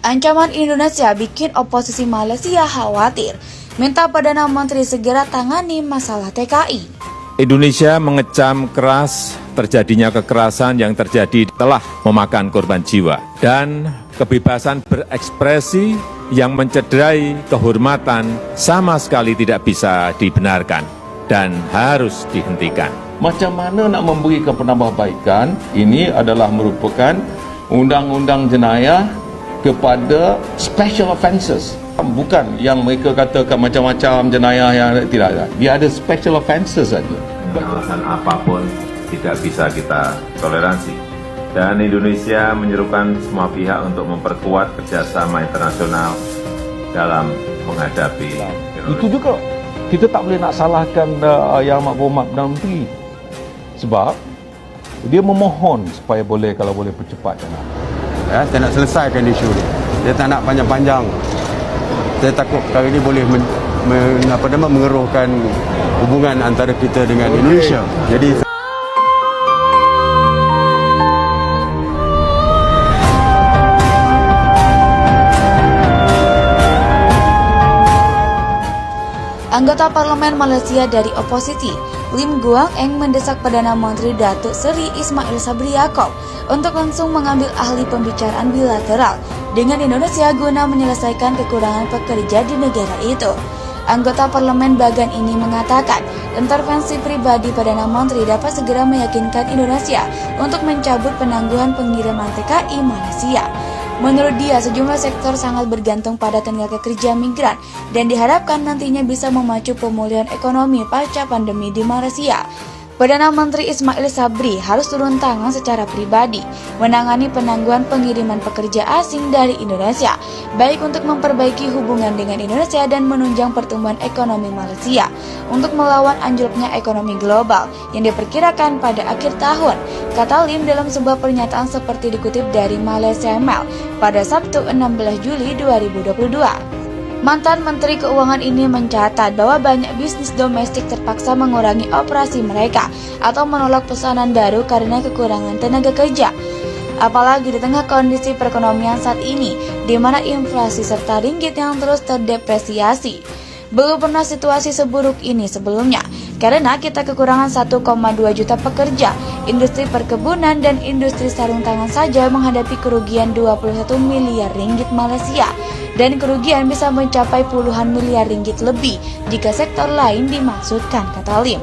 Ancaman Indonesia bikin oposisi Malaysia khawatir, minta Perdana Menteri segera tangani masalah TKI. Indonesia mengecam keras terjadinya kekerasan yang terjadi telah memakan korban jiwa dan kebebasan berekspresi yang mencederai kehormatan sama sekali tidak bisa dibenarkan dan harus dihentikan. Macam mana nak memberikan penambahbaikan? Ini adalah merupakan undang-undang jenayah kepada special offences. Bukan yang mereka katakan macam-macam jenayah yang tidak ada. Dia ada special offences saja. Alasan apapun tidak bisa kita toleransi. Dan Indonesia menyerukan semua pihak untuk memperkuat kerjasama internasional dalam menghadapi terorisme. Itu juga kita tak boleh nak salahkan Yang Amat Berhormat Perdana Menteri. Sebab dia memohon supaya kalau boleh percepat jangan. Ya, saya nak selesaikan isu ni. Saya tak nak panjang-panjang. Saya takut perkara ini boleh mengeruhkan hubungan antara kita dengan Indonesia. Jadi Anggota Parlemen Malaysia dari oposisi, Lim Guang Eng mendesak Perdana Menteri Datuk Seri Ismail Sabri Yaakob untuk langsung mengambil ahli pembicaraan bilateral dengan Indonesia guna menyelesaikan kekurangan pekerja di negara itu. Anggota Parlemen Bagan ini mengatakan, intervensi pribadi Perdana Menteri dapat segera meyakinkan Indonesia untuk mencabut penangguhan pengiriman TKI Malaysia. Menurut dia, sejumlah sektor sangat bergantung pada tenaga kerja migran dan diharapkan nantinya bisa memacu pemulihan ekonomi pasca pandemi di Malaysia. Perdana Menteri Ismail Sabri harus turun tangan secara pribadi menangani penangguhan pengiriman pekerja asing dari Indonesia, baik untuk memperbaiki hubungan dengan Indonesia dan menunjang pertumbuhan ekonomi Malaysia untuk melawan anjloknya ekonomi global yang diperkirakan pada akhir tahun, kata Lim dalam sebuah pernyataan seperti dikutip dari Malaysia Mail pada Sabtu 16 Juli 2022. Mantan Menteri Keuangan ini mencatat bahwa banyak bisnis domestik terpaksa mengurangi operasi mereka atau menolak pesanan baru karena kekurangan tenaga kerja. Apalagi di tengah kondisi perekonomian saat ini, di mana inflasi serta ringgit yang terus terdepresiasi. Belum pernah situasi seburuk ini sebelumnya, karena kita kekurangan 1,2 juta pekerja. Industri perkebunan dan industri sarung tangan saja menghadapi kerugian 21 miliar ringgit Malaysia. Dan kerugian bisa mencapai puluhan miliar ringgit lebih jika sektor lain dimaksudkan, kata Lim.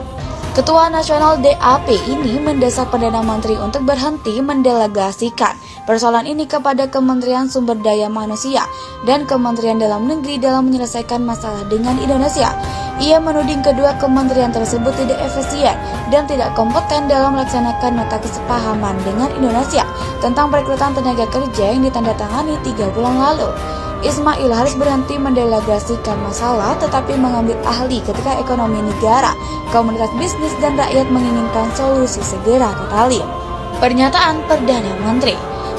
Ketua Nasional DAP ini mendesak Perdana Menteri untuk berhenti mendelegasikan persoalan ini kepada Kementerian Sumber Daya Manusia dan Kementerian Dalam Negeri dalam menyelesaikan masalah dengan Indonesia. Ia menuding kedua kementerian tersebut tidak efisien dan tidak kompeten dalam melaksanakan nota kesepahaman dengan Indonesia tentang perekrutan tenaga kerja yang ditandatangani 3 bulan lalu. Ismail harus berhenti mendelegasikan masalah tetapi mengambil ahli ketika ekonomi negara, komunitas bisnis dan rakyat menginginkan solusi segera, kata Lim. Pernyataan Perdana Menteri.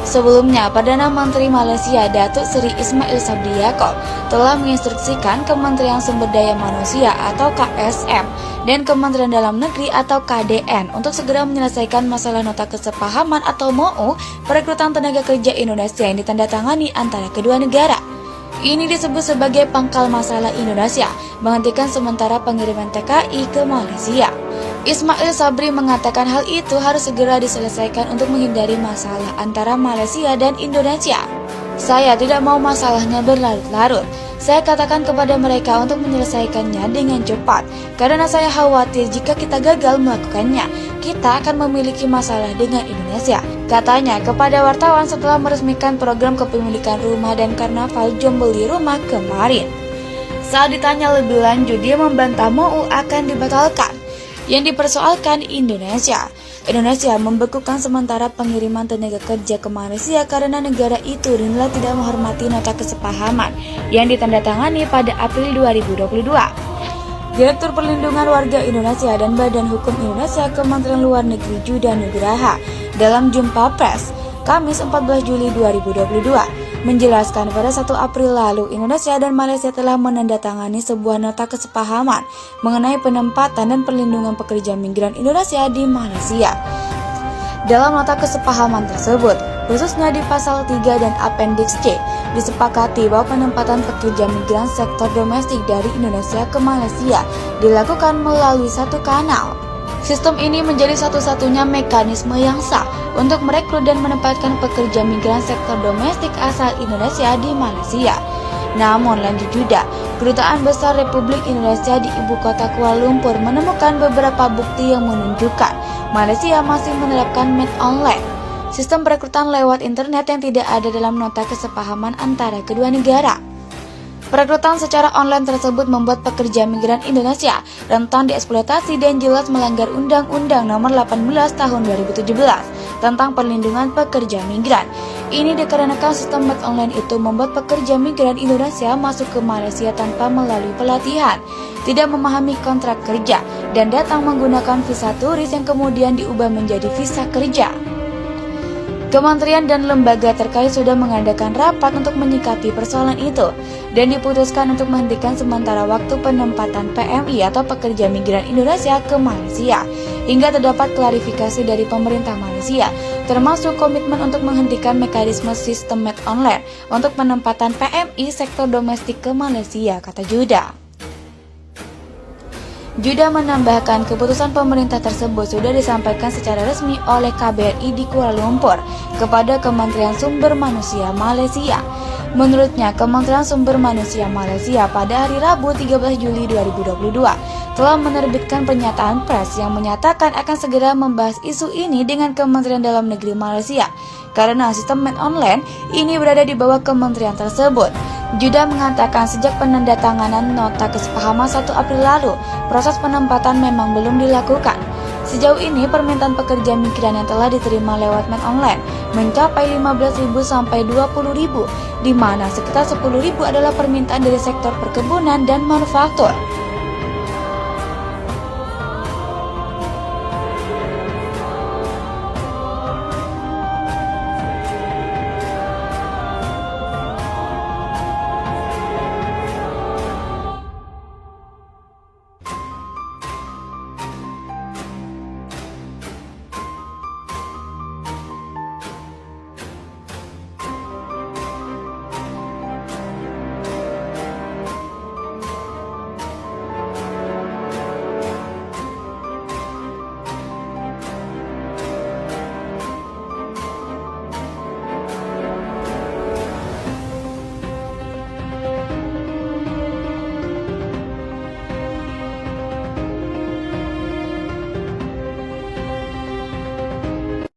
Sebelumnya, Perdana Menteri Malaysia Datuk Seri Ismail Sabri Yaakob telah menginstruksikan Kementerian Sumber Daya Manusia atau KSM dan Kementerian Dalam Negeri atau KDN untuk segera menyelesaikan masalah nota kesepahaman atau MOU perekrutan tenaga kerja Indonesia yang ditandatangani antara kedua negara. Ini disebut sebagai pangkal masalah Indonesia, menghentikan sementara pengiriman TKI ke Malaysia. Ismail Sabri mengatakan hal itu harus segera diselesaikan untuk menghindari masalah antara Malaysia dan Indonesia. Saya tidak mau masalahnya berlarut-larut. Saya katakan kepada mereka untuk menyelesaikannya dengan cepat, karena saya khawatir jika kita gagal melakukannya, kita akan memiliki masalah dengan Indonesia, katanya kepada wartawan setelah meresmikan program kepemilikan rumah dan karnaval Jom Beli Rumah kemarin. Saat ditanya lebih lanjut, dia membantah MOU akan dibatalkan. Yang dipersoalkan Indonesia membekukan sementara pengiriman tenaga kerja ke Malaysia karena negara itu dinilai tidak menghormati nota kesepahaman yang ditandatangani pada April 2022. Direktur Perlindungan Warga Indonesia dan Badan Hukum Indonesia Kementerian Luar Negeri Judah Nugraha dalam jumpa pers Kamis 14 Juli 2022 menjelaskan pada 1 April lalu Indonesia dan Malaysia telah menandatangani sebuah nota kesepahaman mengenai penempatan dan perlindungan pekerja migran Indonesia di Malaysia. Dalam nota kesepahaman tersebut, khususnya di pasal 3 dan Appendix C, disepakati bahwa penempatan pekerja migran sektor domestik dari Indonesia ke Malaysia dilakukan melalui satu kanal. Sistem ini menjadi satu-satunya mekanisme yang sah untuk merekrut dan menempatkan pekerja migran sektor domestik asal Indonesia di Malaysia. Namun lanjut Juda, Kedutaan Besar Republik Indonesia di Ibu Kota Kuala Lumpur menemukan beberapa bukti yang menunjukkan Malaysia masih menerapkan MET online, sistem perekrutan lewat internet yang tidak ada dalam nota kesepahaman antara kedua negara. Perekrutan secara online tersebut membuat pekerja migran Indonesia rentan dieksploitasi dan jelas melanggar Undang-Undang Nomor 18 Tahun 2017 tentang perlindungan pekerja migran. Ini dikarenakan sistem MET online itu membuat pekerja migran Indonesia masuk ke Malaysia tanpa melalui pelatihan, tidak memahami kontrak kerja, dan datang menggunakan visa turis yang kemudian diubah menjadi visa kerja. Kementerian dan lembaga terkait sudah mengadakan rapat untuk menyikapi persoalan itu dan diputuskan untuk menghentikan sementara waktu penempatan PMI atau pekerja migran Indonesia ke Malaysia hingga terdapat klarifikasi dari pemerintah Malaysia, termasuk komitmen untuk menghentikan mekanisme sistem MET online untuk penempatan PMI sektor domestik ke Malaysia, kata Juda. Juda menambahkan keputusan pemerintah tersebut sudah disampaikan secara resmi oleh KBRI di Kuala Lumpur kepada Kementerian Sumber Manusia Malaysia. Menurutnya, Kementerian Sumber Manusia Malaysia pada hari Rabu 13 Juli 2022 telah menerbitkan pernyataan pers yang menyatakan akan segera membahas isu ini dengan Kementerian Dalam Negeri Malaysia karena sistem MET online ini berada di bawah kementerian tersebut. Juda mengatakan sejak penandatanganan nota kesepahaman 1 April lalu, proses penempatan memang belum dilakukan. Sejauh ini, permintaan pekerja migran yang telah diterima lewat MET online mencapai 15.000 sampai 20.000, di mana sekitar 10.000 adalah permintaan dari sektor perkebunan dan manufaktur.